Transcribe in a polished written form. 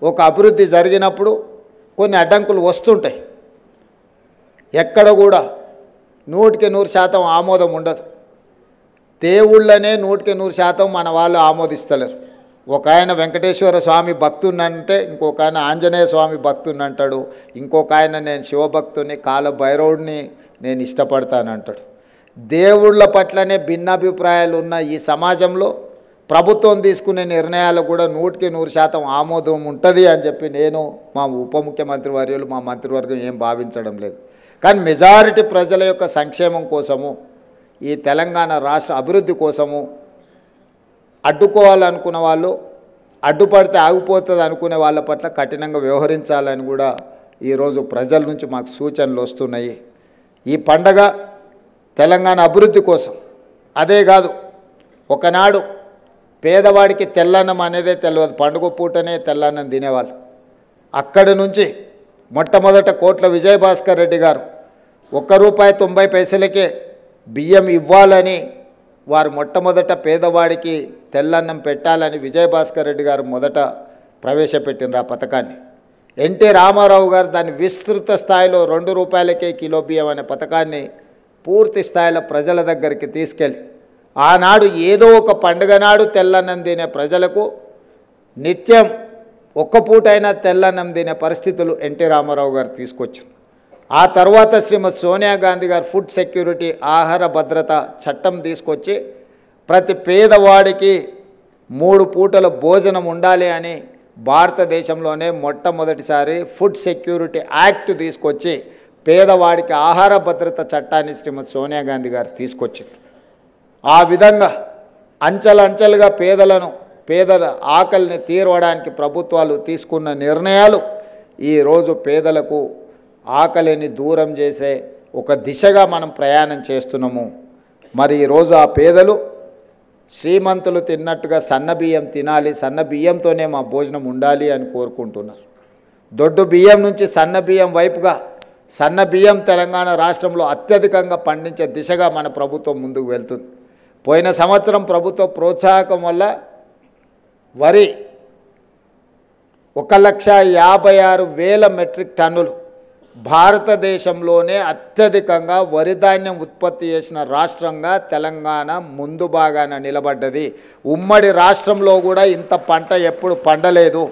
ఒక అభివృద్ధి జరిగినప్పుడు కొన్ని అడ్డంకులు వస్తుంటాయి. ఎక్కడ కూడా 100% ఆమోదం ఉండదు. దేవుళ్ళనే 100% మన వాళ్ళు ఆమోదిస్తలేరు. ఒక ఆయన వెంకటేశ్వర స్వామి భక్తున్నంటే ఇంకొక ఆయన ఆంజనేయ స్వామి భక్తుని అంటాడు, ఇంకొక ఆయన నేను శివభక్తుని కాలభైరవుడిని నేను ఇష్టపడతానంటాడు. దేవుళ్ళ పట్లనే భిన్నాభిప్రాయాలు ఉన్న ఈ సమాజంలో ప్రభుత్వం తీసుకునే నిర్ణయాలు కూడా 100% ఆమోదం ఉంటుంది అని చెప్పి నేను, మా ఉప ముఖ్యమంత్రి వర్యులు, మా మంత్రివర్గం ఏం భావించడం లేదు. కానీ మెజారిటీ ప్రజల యొక్క సంక్షేమం కోసము, ఈ తెలంగాణ రాష్ట్ర అభివృద్ధి కోసము అడ్డుకోవాలనుకున్న వాళ్ళు, అడ్డుపడితే ఆగిపోతుంది అనుకునే వాళ్ళ పట్ల కఠినంగా వ్యవహరించాలని కూడా ఈరోజు ప్రజల నుంచి మాకు సూచనలు వస్తున్నాయి. ఈ పండగ తెలంగాణ అభివృద్ధి కోసం. అదే కాదు, ఒకనాడు పేదవాడికి తెల్లన్నం అనేదే తెలియదు, పండుగ పూటనే తెల్లన్నం తినేవాళ్ళు. అక్కడి నుంచి మొట్టమొదట కోట్ల విజయభాస్కర్ రెడ్డి గారు ₹1.90 బియ్యం ఇవ్వాలని వారు మొట్టమొదట పేదవాడికి తెల్లన్నం పెట్టాలని విజయభాస్కర్ రెడ్డి గారు మొదట ప్రవేశపెట్టినారు ఆ పథకాన్ని. ఎన్టీ రామారావు గారు దాన్ని విస్తృత స్థాయిలో ₹2 కిలో బియ్యం అనే పథకాన్ని పూర్తి స్థాయిలో ప్రజల దగ్గరికి తీసుకెళ్ళి, ఆనాడు ఏదో ఒక పండుగ నాడు తెల్లన్నం తినే ప్రజలకు నిత్యం ఒక్క పూటైనా తెల్లన్నం తినే పరిస్థితులు ఎన్టీ రామారావు గారు తీసుకొచ్చారు. ఆ తర్వాత శ్రీమతి సోనియా గాంధీ గారు ఫుడ్ సెక్యూరిటీ, ఆహార భద్రత చట్టం తీసుకొచ్చి ప్రతి పేదవాడికి 3 పూటల భోజనం ఉండాలి అని భారతదేశంలోనే మొట్టమొదటిసారి ఫుడ్ సెక్యూరిటీ యాక్ట్ తీసుకొచ్చి పేదవాడికి ఆహార భద్రత చట్టాన్ని శ్రీమతి సోనియా గాంధీ గారు తీసుకొచ్చారు. ఆ విధంగా అంచెలంచెలుగా పేదల ఆకలిని తీర్చడానికి ప్రభుత్వాలు తీసుకున్న నిర్ణయాలు ఈరోజు పేదలకు ఆకలిని దూరం చేసే ఒక దిశగా మనం ప్రయాణం చేస్తున్నాము. మరి ఈరోజు ఆ పేదలు శ్రీమంతులు తిన్నట్టుగా సన్నబియ్యం తినాలి, సన్నబియ్యంతోనే మా భోజనం ఉండాలి అని కోరుకుంటున్నారు. దొడ్డు బియ్యం నుంచి సన్నబియ్యం వైపుగా, సన్నబియ్యం తెలంగాణ రాష్ట్రంలో అత్యధికంగా పండించే దిశగా మన ప్రభుత్వం ముందుకు వెళ్తుంది. పోయిన సంవత్సరం ప్రభుత్వ ప్రోత్సాహకం వల్ల వరి 1,56,000 మెట్రిక్ టన్నులు, భారతదేశంలోనే అత్యధికంగా వరి ధాన్యం ఉత్పత్తి చేసిన రాష్ట్రంగా తెలంగాణ ముందు భాగాన నిలబడ్డది. ఉమ్మడి రాష్ట్రంలో కూడా ఇంత పంట ఎప్పుడు పండలేదు.